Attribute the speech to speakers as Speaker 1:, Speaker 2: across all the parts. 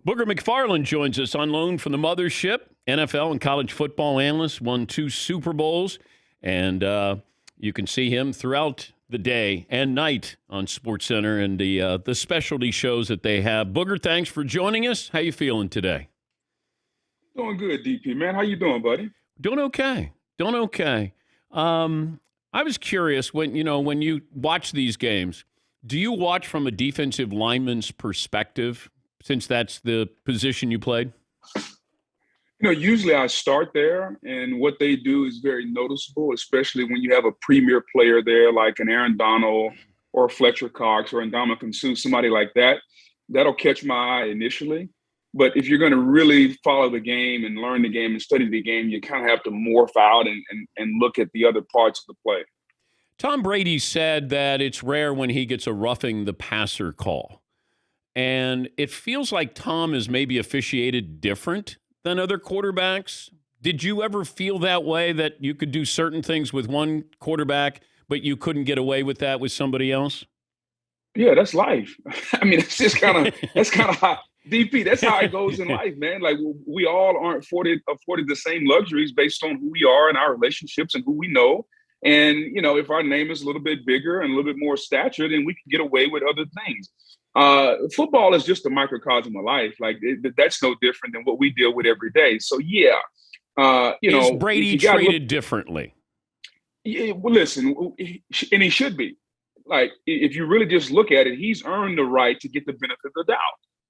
Speaker 1: Booger Mcfarland joins us on loan from the mothership. NFL and college football analyst, won 2 Super Bowls, and you can see him throughout the day and night on SportsCenter and the specialty shows that they have. Booger, thanks for joining us. How you feeling today?
Speaker 2: Doing good, DP, man. How you doing, buddy?
Speaker 1: Doing okay. I was curious when you watch these games, do you watch from a defensive lineman's perspective, since that's the position you played?
Speaker 2: Usually I start there, and what they do is very noticeable, especially when you have a premier player there like an Aaron Donald or Fletcher Cox or Ndamukong Suh, somebody like that. That'll catch my eye initially. But if you're going to really follow the game and learn the game and study the game, you kind of have to morph out and look at the other parts of the play.
Speaker 1: Tom Brady said that it's rare when he gets a roughing the passer call. And it feels like Tom is maybe officiated different than other quarterbacks. Did you ever feel that way, that you could do certain things with one quarterback, but you couldn't get away with that with somebody else?
Speaker 2: Yeah, that's life. I mean, it's just that's kind of how, DP, that's how it goes in life, man. Like, we all aren't afforded the same luxuries based on who we are and our relationships and who we know. And, if our name is a little bit bigger and a little bit more stature, then we can get away with other things. Football is just a microcosm of life. Like, that's no different than what we deal with every day. So, yeah.
Speaker 1: Is Brady treated differently?
Speaker 2: Yeah, well, listen, and he should be. Like, if you really just look at it, he's earned the right to get the benefit of the doubt.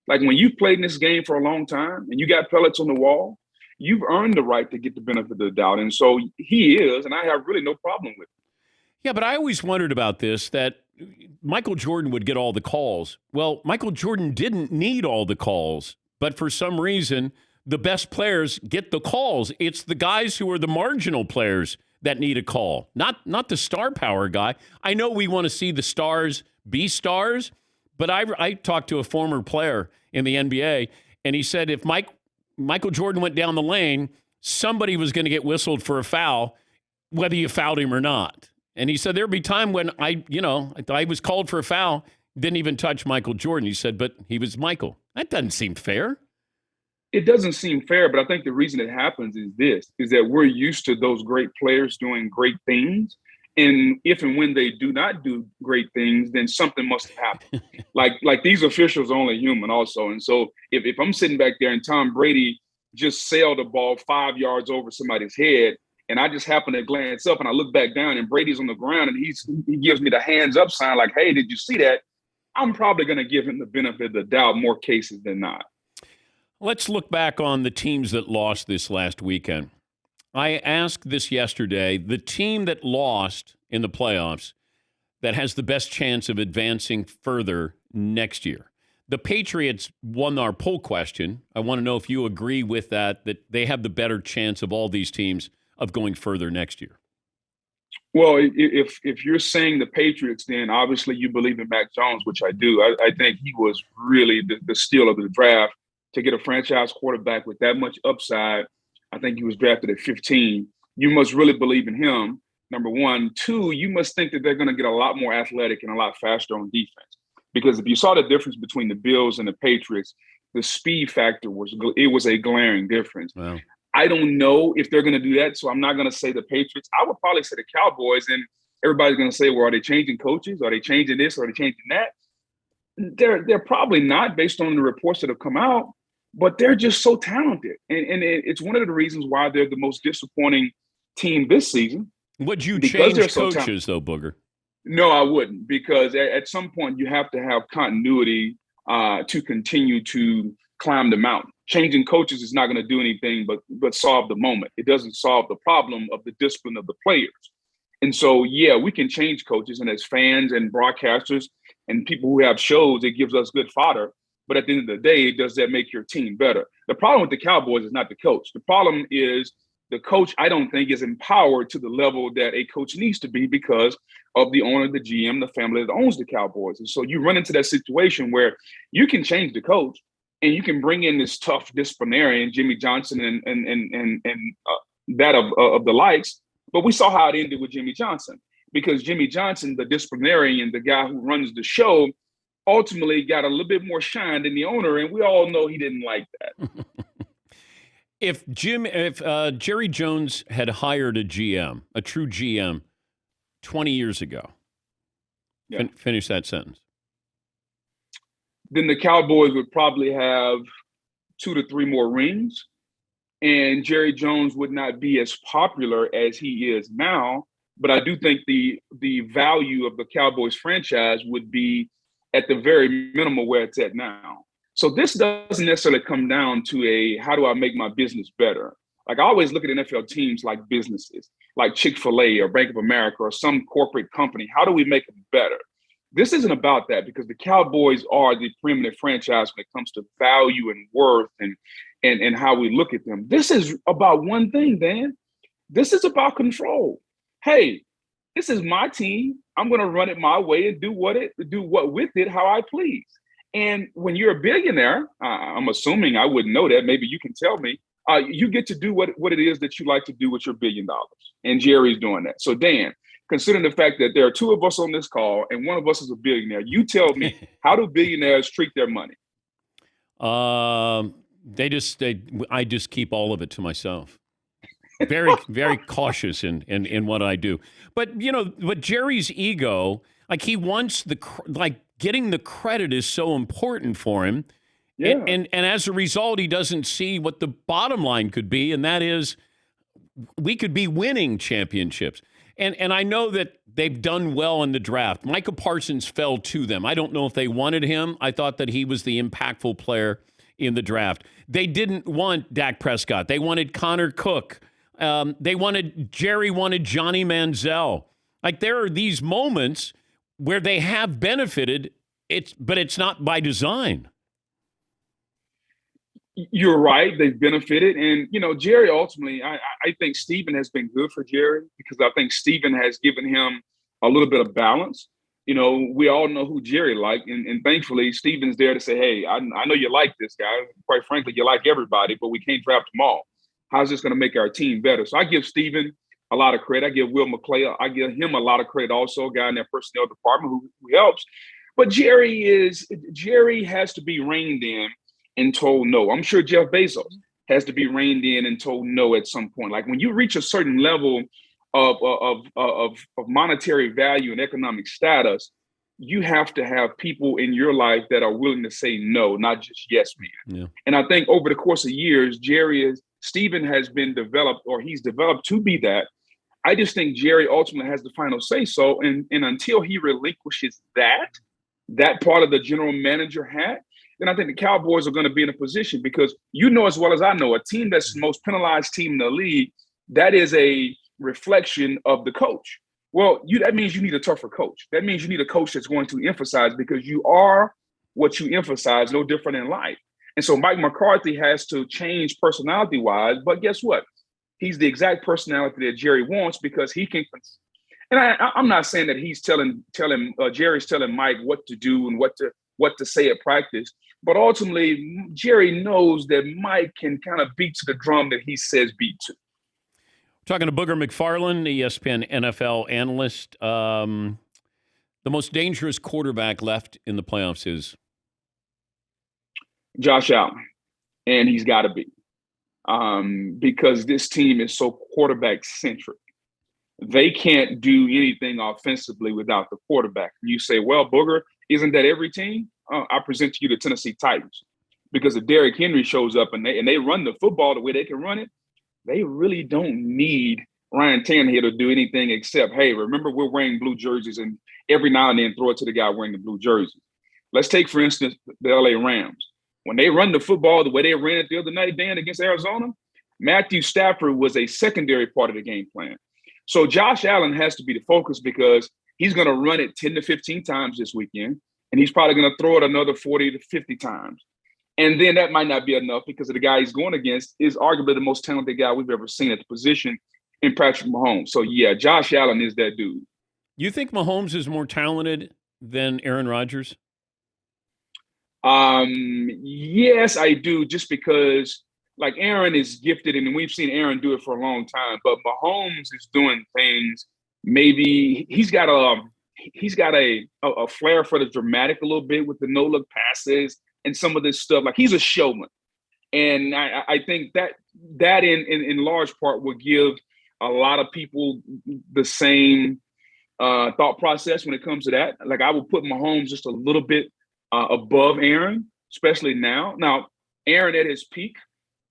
Speaker 2: Like, when you've played in this game for a long time and you got pellets on the wall, you've earned the right to get the benefit of the doubt. And so he is, and I have really no problem with it.
Speaker 1: Yeah, but I always wondered about this, that Michael Jordan would get all the calls. Well, Michael Jordan didn't need all the calls, but for some reason, the best players get the calls. It's the guys who are the marginal players that need a call, not the star power guy. I know we want to see the stars be stars, but I talked to a former player in the NBA, and he said if Michael Jordan went down the lane, somebody was going to get whistled for a foul, whether you fouled him or not. And he said there'd be time when I was called for a foul, didn't even touch Michael Jordan. He said, but he was Michael. That doesn't seem fair.
Speaker 2: It doesn't seem fair, but I think the reason it happens is that we're used to those great players doing great things. And if and when they do not do great things, then something must have happened. like these officials are only human also. And so if I'm sitting back there and Tom Brady just sailed the ball 5 yards over somebody's head, and I just happen to glance up and I look back down and Brady's on the ground and he gives me the hands up sign like, hey, did you see that? I'm probably going to give him the benefit of the doubt more cases than not.
Speaker 1: Let's look back on the teams that lost this last weekend. I asked this yesterday, the team that lost in the playoffs that has the best chance of advancing further next year. The Patriots won our poll question. I want to know if you agree with that they have the better chance of all these teams of going further next year.
Speaker 2: Well, if you're saying the Patriots, then obviously you believe in Mac Jones, which I do. I think he was really the steal of the draft to get a franchise quarterback with that much upside. I think he was drafted at 15. You must really believe in him, number one. Two, you must think that they're going to get a lot more athletic and a lot faster on defense. Because if you saw the difference between the Bills and the Patriots, the speed factor was a glaring difference. Wow. I don't know if they're going to do that, so I'm not going to say the Patriots. I would probably say the Cowboys, and everybody's going to say, well, are they changing coaches? Are they changing this? Are they changing that? They're probably not, based on the reports that have come out, but they're just so talented. And it's one of the reasons why they're the most disappointing team this season.
Speaker 1: Would you change coaches, though, Booger?
Speaker 2: No, I wouldn't, because at some point you have to have continuity to continue to climb the mountain. Changing coaches is not going to do anything but solve the moment. It doesn't solve the problem of the discipline of the players. And so, yeah, we can change coaches, and as fans and broadcasters and people who have shows, it gives us good fodder. But at the end of the day, does that make your team better? The problem with the Cowboys is not the coach. The problem is the coach, I don't think, is empowered to the level that a coach needs to be because of the owner, the GM, the family that owns the Cowboys. And so you run into that situation where you can change the coach and you can bring in this tough disciplinarian, Jimmy Johnson and that of the likes. But we saw how it ended with Jimmy Johnson, because Jimmy Johnson, the disciplinarian, the guy who runs the show, ultimately got a little bit more shine than the owner, and we all know he didn't like that.
Speaker 1: If Jerry Jones had hired a GM, a true GM, 20 years ago, finish that sentence.
Speaker 2: Then the Cowboys would probably have 2 to 3 more rings, and Jerry Jones would not be as popular as he is now. But I do think the value of the Cowboys franchise would be at the very minimal where it's at now. So this doesn't necessarily come down to how do I make my business better? Like I always look at NFL teams like businesses, like Chick-fil-A or Bank of America or some corporate company. How do we make them better? This isn't about that because the Cowboys are the preeminent franchise when it comes to value and worth and how we look at them. This is about one thing, Dan. This is about control. Hey, this is my team. I'm going to run it my way and do what with it how I please. And when you're a billionaire, I'm assuming I wouldn't know that. Maybe you can tell me. You get to do what it is that you like to do with your $1 billion. And Jerry's doing that. So, Dan, considering the fact that there are 2 of us on this call and one of us is a billionaire, you tell me, how do billionaires treat their money?
Speaker 1: I just keep all of it to myself. Very, very cautious in what I do. But, but Jerry's ego, like he wants getting the credit is so important for him. Yeah. And as a result, he doesn't see what the bottom line could be. And that is we could be winning championships. And I know that they've done well in the draft. Micah Parsons fell to them. I don't know if they wanted him. I thought that he was the impactful player in the draft. They didn't want Dak Prescott. They wanted Connor Cook. Jerry wanted Johnny Manziel. Like there are these moments where they have benefited, but it's not by design.
Speaker 2: You're right. They've benefited. And, Jerry, ultimately, I think Steven has been good for Jerry because I think Steven has given him a little bit of balance. We all know who Jerry liked. And thankfully, Steven's there to say, hey, I know you like this guy. Quite frankly, you like everybody, but we can't draft them all. How's this going to make our team better? So I give Steven a lot of credit. I give Will McClay, I give him a lot of credit also, a guy in that personnel department who helps. But Jerry has to be reined in and told no. I'm sure Jeff Bezos has to be reined in and told no at some point. Like when you reach a certain level of monetary value and economic status, you have to have people in your life that are willing to say no, not just yes men. Yeah. And I think over the course of years, Steven has been developed, or he's developed to be that. I just think Jerry ultimately has the final say so. And until he relinquishes that part of the general manager hat, then I think the Cowboys are going to be in a position because as well as I know, a team that's the most penalized team in the league, that is a reflection of the coach. Well, that means you need a tougher coach. That means you need a coach that's going to emphasize because you are what you emphasize, no different in life. And so Mike McCarthy has to change personality-wise, but guess what? He's the exact personality that Jerry wants because he can. And I'm not saying that he's Jerry's telling Mike what to do and what to say at practice, but ultimately Jerry knows that Mike can kind of beat to the drum that he says beat to.
Speaker 1: Talking to Booger McFarland, ESPN NFL analyst. The most dangerous quarterback left in the playoffs is
Speaker 2: Josh Allen, and he's got to be because this team is so quarterback centric. They can't do anything offensively without the quarterback. You say, well, Booger, isn't that every team? I present to you the Tennessee Titans because if Derrick Henry shows up and they run the football the way they can run it, they really don't need Ryan Tannehill to do anything except, hey, remember we're wearing blue jerseys and every now and then throw it to the guy wearing the blue jersey. Let's take, for instance, the LA Rams. When they run the football the way they ran it the other night, Dan, against Arizona, Matthew Stafford was a secondary part of the game plan. So Josh Allen has to be the focus because he's going to run it 10 to 15 times this weekend, and he's probably going to throw it another 40 to 50 times. And then that might not be enough because the guy he's going against is arguably the most talented guy we've ever seen at the position in Patrick Mahomes. So, yeah, Josh Allen is that dude.
Speaker 1: You think Mahomes is more talented than Aaron Rodgers?
Speaker 2: Yes, I do, just because like Aaron is gifted and we've seen Aaron do it for a long time, but Mahomes is doing things. Maybe he's got he's got a flair for the dramatic a little bit with the no-look passes and some of this stuff. Like, he's a showman. And I think that in large part will give a lot of people the same thought process when it comes to that. Like, I would put Mahomes just a little bit above Aaron, especially now. Now, Aaron at his peak,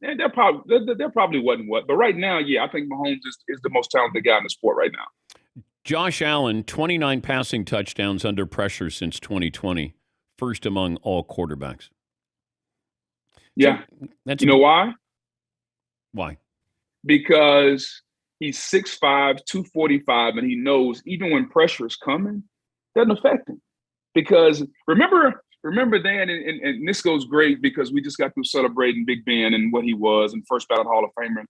Speaker 2: and there probably wasn't what. But right now, yeah, I think Mahomes is the most talented guy in the sport right now.
Speaker 1: Josh Allen, 29 passing touchdowns under pressure since 2020, first among all quarterbacks.
Speaker 2: Yeah.
Speaker 1: That's
Speaker 2: you know why?
Speaker 1: Why?
Speaker 2: Because he's 6'5", 245, and he knows even when pressure is coming, it doesn't affect him. Because remember Dan, and this goes great because we just got through celebrating Big Ben and what he was and first ballot Hall of Famer.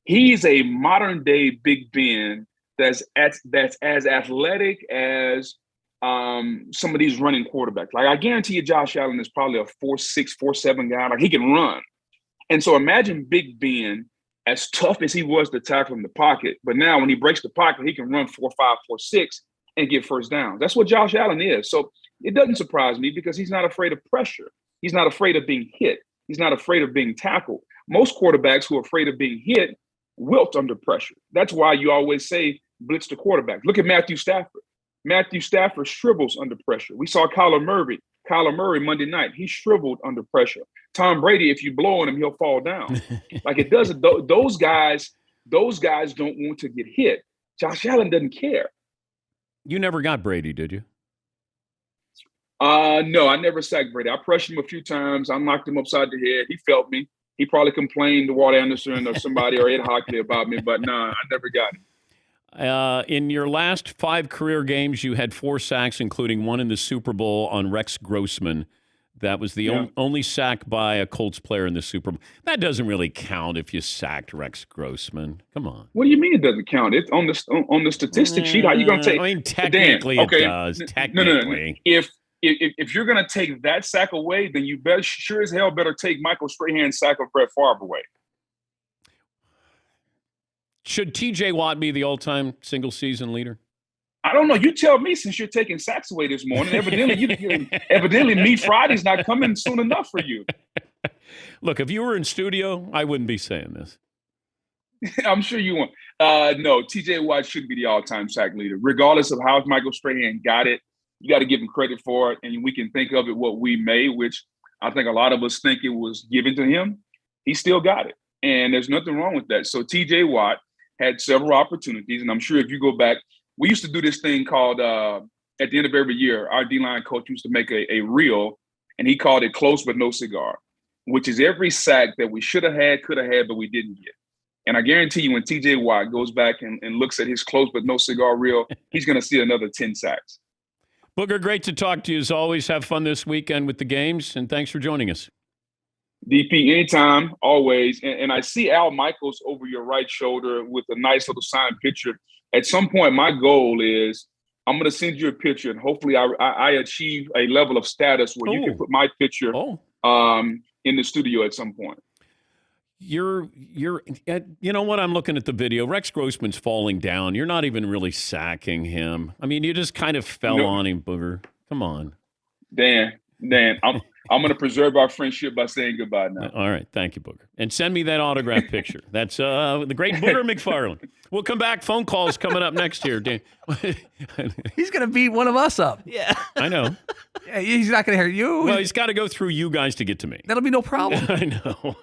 Speaker 2: He's a modern day Big Ben that's as athletic as some of these running quarterbacks. Like, I guarantee you Josh Allen is probably a 4'6", 4'7" guy. Like, he can run. And so imagine Big Ben, as tough as he was to tackle in the pocket, but now when he breaks the pocket, he can run 4'5", 4'6", and get first downs. That's what Josh Allen is. So it doesn't surprise me because he's not afraid of pressure. He's not afraid of being hit. He's not afraid of being tackled. Most quarterbacks who are afraid of being hit wilt under pressure. That's why you always say blitz the quarterback. Look at Matthew Stafford. Matthew Stafford shrivels under pressure. We saw Kyler Murray Monday night. He shriveled under pressure. Tom Brady, if you blow on him, he'll fall down. Like, it doesn't. Those guys don't want to get hit. Josh Allen doesn't care.
Speaker 1: You never got Brady, did you?
Speaker 2: No, I never sacked Brady. I pressured him a few times. I knocked him upside the head. He felt me. He probably complained to Walt Anderson or somebody or Ed Hockley about me, but no, I never got him.
Speaker 1: In your last 5 career games, you had 4 sacks, including one in the Super Bowl on Rex Grossman. That was the only sack by a Colts player in the Super Bowl. That doesn't really count if you sacked Rex Grossman. Come on.
Speaker 2: What do you mean it doesn't count? It's on the statistic sheet. How are you going to take?
Speaker 1: I mean, technically it does. Technically.
Speaker 2: No. If you're going to take that sack away, then you sure as hell better take Michael Strahan's sack of Brett Favre away.
Speaker 1: Should T.J. Watt be the all-time single-season leader?
Speaker 2: I don't know. You tell me, since you're taking sacks away this morning. Evidently, Meat Friday's not coming soon enough for you.
Speaker 1: Look, if you were in studio, I wouldn't be saying this.
Speaker 2: I'm sure you won't. No, T.J. Watt should be the all-time sack leader. Regardless of how Michael Strahan got it, you got to give him credit for it, and we can think of it what we may, which I think a lot of us think it was given to him. He still got it, and there's nothing wrong with that. So T.J. Watt had several opportunities, and I'm sure if you go back, we used to do this thing called, at the end of every year, our D-line coach used to make a reel, and he called it Close But No Cigar, which is every sack that we should have had, could have had, but we didn't get. And I guarantee you when T.J. Watt goes back and looks at his Close But No Cigar reel, he's going to see another 10 sacks.
Speaker 1: Booger, great to talk to you as always. Have fun this weekend with the games, and thanks for joining us.
Speaker 2: DP, anytime, always. And I see Al Michaels over your right shoulder with a nice little signed picture. At some point, my goal is I'm going to send you a picture, and hopefully I achieve a level of status where you can put my picture in the studio at some point.
Speaker 1: You know what? I'm looking at the video. Rex Grossman's falling down. You're not even really sacking him. I mean, you just kind of fell on him, Booger. Come on.
Speaker 2: Dan, I'm going to preserve our friendship by saying goodbye now.
Speaker 1: All right. Thank you, Booger. And send me that autograph picture. That's the great Booger Mcfarland. We'll come back. Phone calls coming up next year. Dan.
Speaker 3: He's going to beat one of us up.
Speaker 1: Yeah. I know.
Speaker 3: Yeah, he's not going to hear you.
Speaker 1: Well, he's got to go through you guys to get to me.
Speaker 3: That'll be no problem.
Speaker 1: I know.